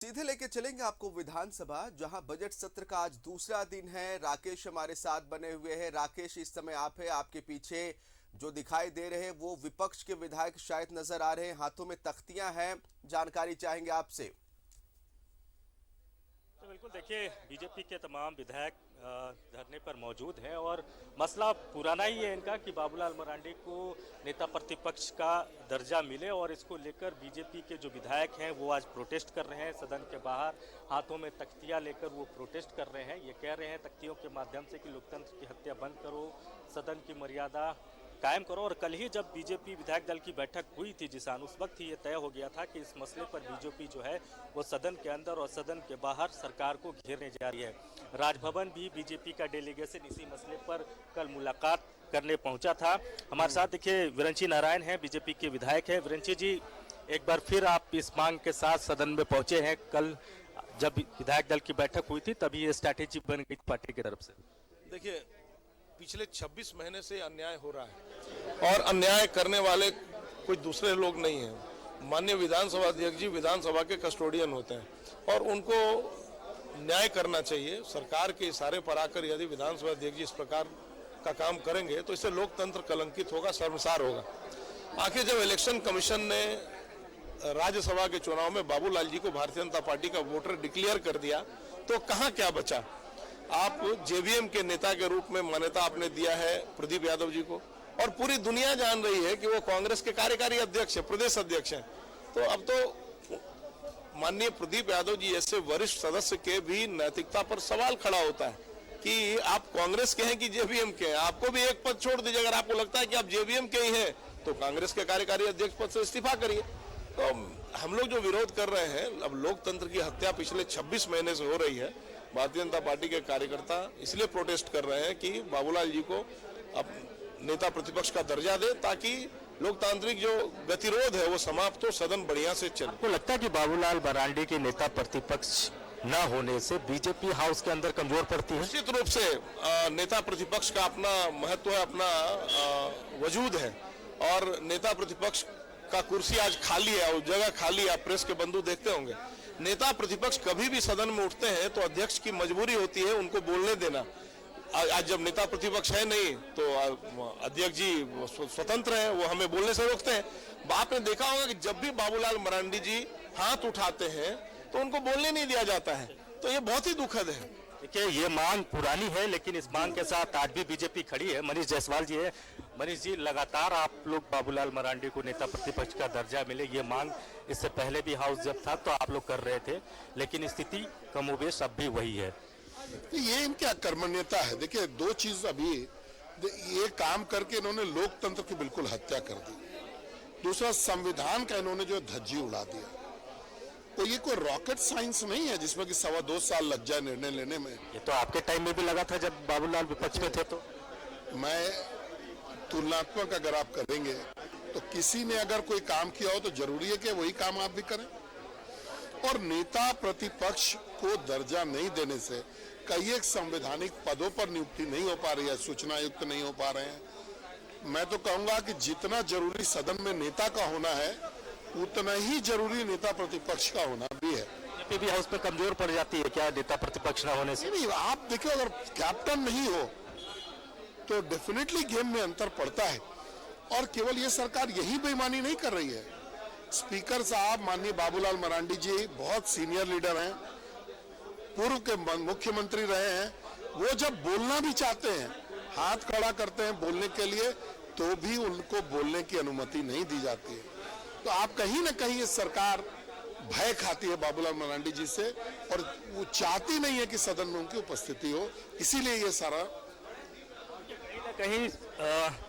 सीधे लेके चलेंगे आपको विधानसभा, जहां बजट सत्र का आज दूसरा दिन है। राकेश हमारे साथ बने हुए हैं। राकेश, इस समय आप है, आपके पीछे जो दिखाई दे रहे हैं वो विपक्ष के विधायक शायद नजर आ रहे हैं, हाथों में तख्तियां हैं। जानकारी चाहेंगे आपसे। तो बिल्कुल देखिए, बीजेपी के तमाम विधायक धरने पर मौजूद हैं और मसला पुराना ही है इनका कि बाबूलाल मरांडी को नेता प्रतिपक्ष का दर्जा मिले, और इसको लेकर बीजेपी के जो विधायक हैं वो आज प्रोटेस्ट कर रहे हैं। सदन के बाहर हाथों में तख्तियां लेकर वो प्रोटेस्ट कर रहे हैं। ये कह रहे हैं तख्तियों के माध्यम से कि लोकतंत्र की हत्या बंद करो, सदन की मर्यादा कायम करो। और कल ही जब बीजेपी विधायक दल की बैठक हुई थी जिसान, उस वक्त ही ये तय हो गया था कि इस मसले पर बीजेपी जो है वो सदन के अंदर और सदन के बाहर सरकार को घेरने जा रही है। राजभवन भी बीजेपी का डेलीगेशन इसी मसले पर कल मुलाकात करने पहुंचा था। हमारे साथ देखिए विरंची नारायण हैं, बीजेपी के विधायक हैं। विरंची जी, एक बार फिर आप इस मांग के साथ सदन में पहुंचे हैं। कल जब विधायक दल की बैठक हुई थी तभी ये स्ट्रैटेजी बन गई पार्टी की तरफ से। देखिए, पिछले 26 महीने से अन्याय हो रहा है और अन्याय करने वाले कोई दूसरे लोग नहीं हैं। माननीय विधानसभा अध्यक्ष जी विधानसभा के कस्टोडियन होते हैं और उनको न्याय करना चाहिए। सरकार के इशारे पर आकर यदि विधानसभा अध्यक्ष जी इस प्रकार का काम करेंगे तो इससे लोकतंत्र कलंकित होगा, शर्मसार होगा। आखिर जब इलेक्शन कमीशन ने राज्यसभा के चुनाव में बाबूलाल जी को भारतीय जनता पार्टी का वोटर डिक्लेयर कर दिया तो कहाँ क्या बचा। आप जेवीएम के नेता के रूप में मान्यता आपने दिया है प्रदीप यादव जी को, और पूरी दुनिया जान रही है कि वो कांग्रेस के कार्यकारी अध्यक्ष है, प्रदेश अध्यक्ष हैं। तो अब तो माननीय प्रदीप यादव जी ऐसे वरिष्ठ सदस्य के भी नैतिकता पर सवाल खड़ा होता है कि आप कांग्रेस के हैं कि जेवीएम के हैं। आपको भी एक पद छोड़ दीजिए। अगर आपको लगता है कि आप जेवीएम के ही हैं तो कांग्रेस के कार्यकारी अध्यक्ष पद से इस्तीफा करिए। तो हम लोग जो विरोध कर रहे हैं, अब लोकतंत्र की हत्या पिछले 26 महीने से हो रही है। भारतीय जनता पार्टी के कार्यकर्ता इसलिए प्रोटेस्ट कर रहे हैं कि बाबूलाल जी को अब नेता प्रतिपक्ष का दर्जा दे, ताकि लोकतांत्रिक जो गतिरोध है वो समाप्त हो, सदन बढ़िया से चले। आपको लगता है कि बाबूलाल मरांडी के नेता प्रतिपक्ष न होने से बीजेपी हाउस के अंदर कमजोर पड़ती है? निश्चित रूप से नेता प्रतिपक्ष का अपना महत्व है, अपना वजूद है, और नेता प्रतिपक्ष का कुर्सी आज खाली है, उस जगह खाली है। आप प्रेस के बंधु देखते होंगे, नेता प्रतिपक्ष कभी भी सदन में उठते हैं तो अध्यक्ष की मजबूरी होती है उनको बोलने देना। आज जब नेता प्रतिपक्ष है नहीं तो अध्यक्ष जी स्वतंत्र हैं, वो हमें बोलने से रोकते हैं। आपने देखा होगा कि जब भी बाबूलाल मरांडी जी हाथ उठाते हैं तो उनको बोलने नहीं दिया जाता है। तो ये बहुत ही दुखद है। देखिए, ये मांग पुरानी है लेकिन इस मांग के साथ आज भी बीजेपी खड़ी है। मनीष जायसवाल जी है। मनीष जी, लगातार आप लोग बाबूलाल मरांडी को नेता प्रतिपक्ष का दर्जा मिले, ये मांग इससे पहले भी हाउस जब था तो आप लोग कर रहे थे, लेकिन स्थिति कमोबेश अब भी वही है। ये इनकी अकर्मण्यता है। देखिए, दो चीज अभी ये काम करके इन्होंने लोकतंत्र की बिल्कुल हत्या कर दी। दूसरा, संविधान का इन्होंने जो धज्जी उड़ा दिया। तो ये कोई रॉकेट साइंस नहीं है जिसमें कि 2.25 साल लग जाए निर्णय लेने में। ये तो आपके टाइम में भी लगा था जब बाबूलाल विपक्ष में थे। तो मैं तुलनात्मक अगर आप करेंगे तो किसी ने अगर कोई काम किया हो तो जरूरी है कि वही काम आप भी करें। और नेता प्रतिपक्ष को दर्जा नहीं देने से कई एक संवैधानिक पदों पर नियुक्ति नहीं हो पा रही है, सूचना आयुक्त नहीं हो पा रहे हैं। मैं तो कहूंगा कि जितना जरूरी सदन में नेता का होना है उतना ही जरूरी नेता प्रतिपक्ष का होना भी है। बीजेपी भी हाउस पे कमजोर पड़ जाती है क्या नेता प्रतिपक्ष न होने से? नहीं, आप देखिए, अगर कैप्टन नहीं हो तो डेफिनेटली गेम में अंतर पड़ता है। और केवल ये सरकार यही बेईमानी नहीं कर रही है। स्पीकर साहब माननीय बाबूलाल मरांडी जी बहुत सीनियर लीडर हैं, पूर्व के मुख्यमंत्री रहे हैं। वो जब बोलना भी चाहते हैं, हाथ खड़ा करते हैं बोलने के लिए, तो भी उनको बोलने की अनुमति नहीं दी जाती है। तो आप कहीं ना कहीं ये सरकार भय खाती है बाबूलाल मरांडी जी से, और वो चाहती नहीं है कि सदन में उनकी उपस्थिति हो। इसीलिए ये सारा कहीं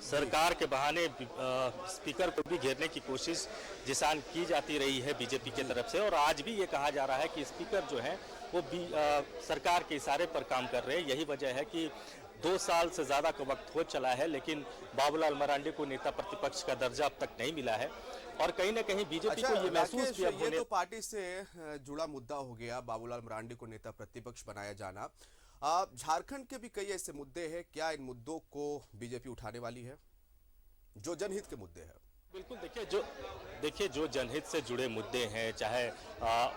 सरकार के बहाने स्पीकर को भी घेरने की कोशिश जिसान की जाती रही है बीजेपी की तरफ से। और आज भी ये कहा जा रहा है कि स्पीकर जो है वो भी सरकार के इशारे पर काम कर रहे हैं। यही वजह है कि 2 साल से ज्यादा का वक्त हो चला है लेकिन बाबूलाल मरांडी को नेता प्रतिपक्ष का दर्जा अब तक नहीं मिला है। और कहीं ना कहीं बीजेपी को ये महसूस किया। ये तो पार्टी से जुड़ा मुद्दा हो गया, बाबूलाल मरांडी को नेता प्रतिपक्ष बनाया जाना। झारखंड के भी कई ऐसे मुद्दे हैं, क्या इन मुद्दों को बीजेपी उठाने वाली है जो जनहित के मुद्दे हैं? बिल्कुल, देखिए जो जनहित से जुड़े मुद्दे हैं, चाहे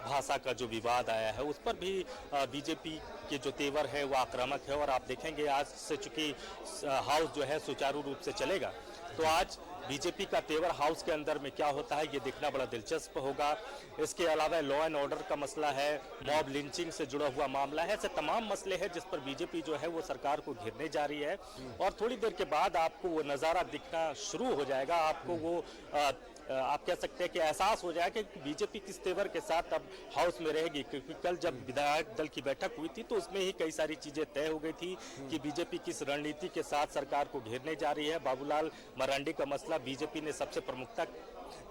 भाषा का जो विवाद आया है, उस पर भी बीजेपी के जो तेवर है वो आक्रामक है। और आप देखेंगे आज से चूंकि हाउस जो है सुचारू रूप से चलेगा, तो आज बीजेपी का तेवर हाउस के अंदर में क्या होता है ये देखना बड़ा दिलचस्प होगा। इसके अलावा लॉ एंड ऑर्डर का मसला है, मॉब लिंचिंग से जुड़ा हुआ मामला है, ऐसे तमाम मसले हैं जिस पर बीजेपी जो है वो सरकार को घेरने जा रही है। और थोड़ी देर के बाद आपको वो नज़ारा दिखना शुरू हो जाएगा, आपको वो आप कह सकते हैं कि एहसास हो जाएगा कि बीजेपी किस तेवर के साथ अब हाउस में रहेगी। क्योंकि कल जब विधायक दल की बैठक हुई थी तो उसमें ही कई सारी चीजें तय हो गई थी कि बीजेपी किस रणनीति के साथ सरकार को घेरने जा रही है। बाबूलाल मरांडी का मसला बीजेपी ने सबसे प्रमुखता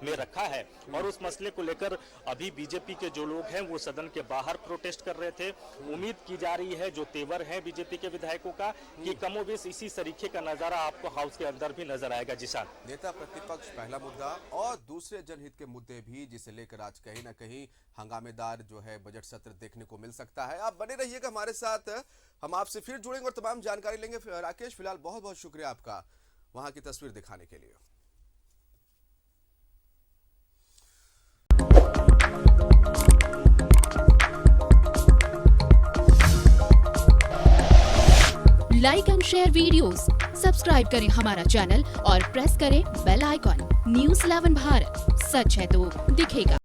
में रखा है और उस मसले को लेकर अभी बीजेपी के जो लोग हैं वो सदन के बाहर प्रोटेस्ट कर रहे थे। उम्मीद की जा रही है जो तेवर है बीजेपी के विधायकों का कि कमोबेश इसी तरीके का नजारा आपको हाउस के अंदर भी नजर आएगा। जिशान, नेता प्रतिपक्ष पहला मुद्दा और दूसरे जनहित के मुद्दे भी जिसे लेकर आज कहीं ना कहीं हंगामेदार जो है बजट सत्र देखने को मिल सकता है। आप बने रहिएगा हमारे साथ, हम आपसे फिर जुड़ेंगे और तमाम जानकारी लेंगे। राकेश, फिलहाल बहुत बहुत शुक्रिया आपका वहां की तस्वीर दिखाने के लिए। Like and share videos, subscribe करें हमारा चैनल और प्रेस करें बेल आइकॉन। न्यूज़ 11 भारत, सच है तो दिखेगा।